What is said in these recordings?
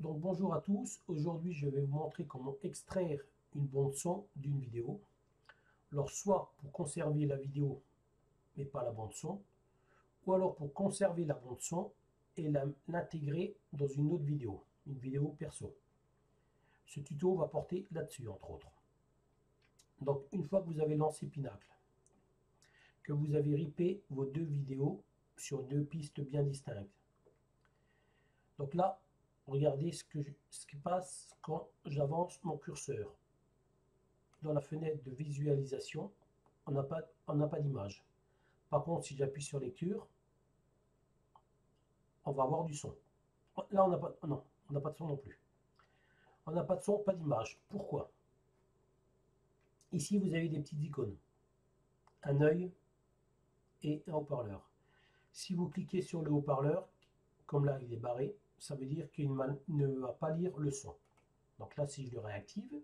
Donc bonjour à tous, aujourd'hui je vais vous montrer comment extraire une bande son d'une vidéo. Alors soit pour conserver la vidéo mais pas la bande son, ou alors pour conserver la bande son et l'intégrer dans une autre vidéo, une vidéo perso. Ce tuto va porter là-dessus entre autres. Donc une fois que vous avez lancé Pinacle, que vous avez ripé vos deux vidéos sur deux pistes bien distinctes. Donc là, regardez ce qui passe quand j'avance mon curseur. Dans la fenêtre de visualisation, on n'a pas d'image. Par contre, si j'appuie sur lecture, on va avoir du son. Là, on n'a pas, non, on n'a pas de son non plus. On n'a pas de son, pas d'image. Pourquoi? Ici, vous avez des petites icônes. Un œil et un haut-parleur. Si vous cliquez sur le haut-parleur, comme là, il est barré, ça veut dire qu'il ne va pas lire le son. Donc là, si je le réactive,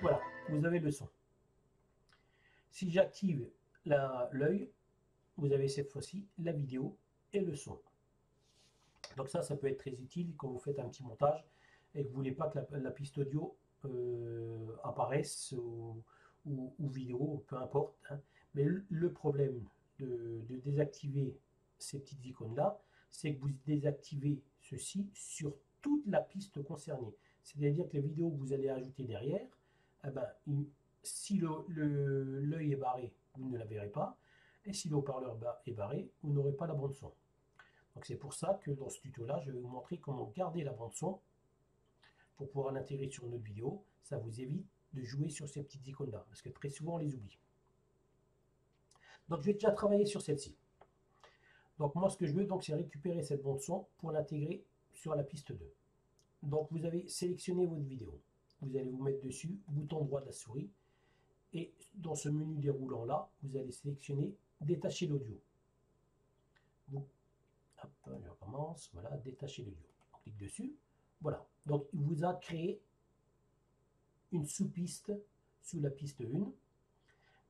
voilà, vous avez le son. Si j'active l'œil, vous avez cette fois-ci la vidéo et le son. Donc ça peut être très utile quand vous faites un petit montage et que vous ne voulez pas que la piste audio apparaisse ou vidéo, peu importe. Hein. Mais le problème de désactiver ces petites icônes-là, c'est que vous désactivez ceci sur toute la piste concernée. C'est-à-dire que les vidéos que vous allez ajouter derrière, eh ben, si l'œil est barré, vous ne la verrez pas. Et si le haut-parleur est barré, vous n'aurez pas la bande son. Donc c'est pour ça que dans ce tuto-là, je vais vous montrer comment garder la bande son pour pouvoir l'intégrer sur notre vidéo. Ça vous évite de jouer sur ces petites icônes-là, parce que très souvent on les oublie. Donc je vais déjà travailler sur celle-ci. Donc moi ce que je veux, c'est récupérer cette bande son pour l'intégrer sur la piste 2. Donc vous avez sélectionné votre vidéo. Vous allez vous mettre dessus, bouton droit de la souris, et dans ce menu déroulant là, vous allez sélectionner détacher l'audio. Hop, je recommence, voilà, détacher l'audio. On clique dessus, voilà. Donc il vous a créé une sous-piste sous la piste 1,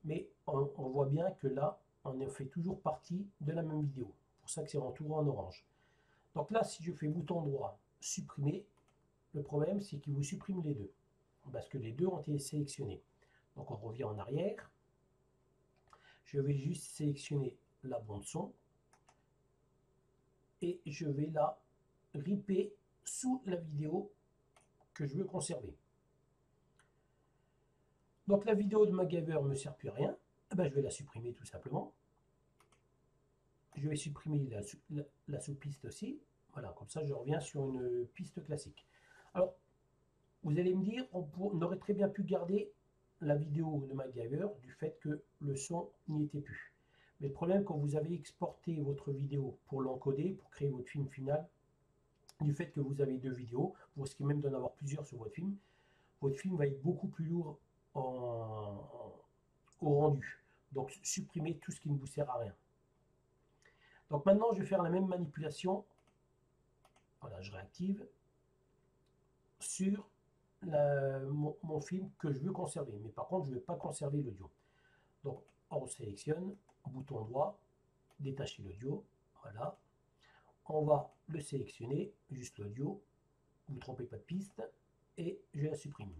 mais on voit bien que là, on fait toujours partie de la même vidéo. C'est pour ça que c'est entouré en orange. Donc là, si je fais bouton droit, supprimer, le problème c'est qu'il vous supprime les deux, parce que les deux ont été sélectionnés. Donc on revient en arrière. Je vais juste sélectionner la bande son et je vais la ripper sous la vidéo que je veux conserver. Donc la vidéo de MacGyver ne me sert plus à rien, je vais la supprimer tout simplement. Je vais supprimer la sous-piste aussi. Voilà, comme ça je reviens sur une piste classique. Alors, vous allez me dire, on aurait très bien pu garder la vidéo de MacGyver du fait que le son n'y était plus. Mais le problème, quand vous avez exporté votre vidéo pour l'encoder, pour créer votre film final, du fait que vous avez deux vidéos, vous risquez même d'en avoir plusieurs sur votre film va être beaucoup plus lourd au rendu. Donc supprimez tout ce qui ne vous sert à rien. Donc maintenant je vais faire la même manipulation. Voilà, je réactive sur mon film que je veux conserver. Mais par contre je ne vais pas conserver l'audio. Donc on sélectionne, bouton droit, détacher l'audio. Voilà. On va le sélectionner, juste l'audio. Vous ne trompez pas de piste. Et je la supprime.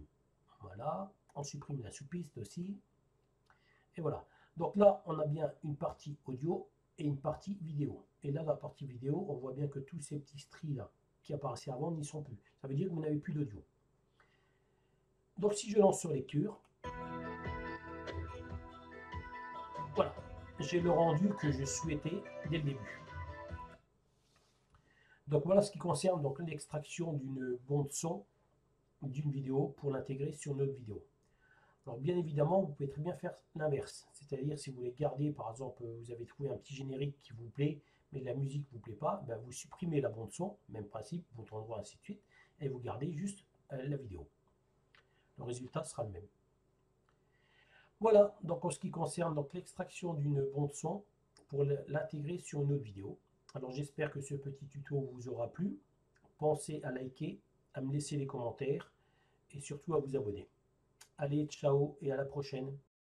Voilà. On supprime la sous-piste aussi. Et voilà. Donc là, on a bien une partie audio et une partie vidéo. Et là, dans la partie vidéo, on voit bien que tous ces petits stries là qui apparaissaient avant n'y sont plus. Ça veut dire que vous n'avez plus d'audio. Donc si je lance sur lecture, voilà, j'ai le rendu que je souhaitais dès le début. Donc voilà ce qui concerne l'extraction d'une bande son d'une vidéo pour l'intégrer sur notre vidéo. Alors bien évidemment, vous pouvez très bien faire l'inverse. C'est-à-dire si vous voulez garder, par exemple, vous avez trouvé un petit générique qui vous plaît, mais la musique ne vous plaît pas, vous supprimez la bande son, même principe, bouton droit, ainsi de suite, et vous gardez juste la vidéo. Le résultat sera le même. Voilà, donc en ce qui concerne l'extraction d'une bande son pour l'intégrer sur une autre vidéo. Alors j'espère que ce petit tuto vous aura plu. Pensez à liker, à me laisser les commentaires et surtout à vous abonner. Allez, ciao et à la prochaine.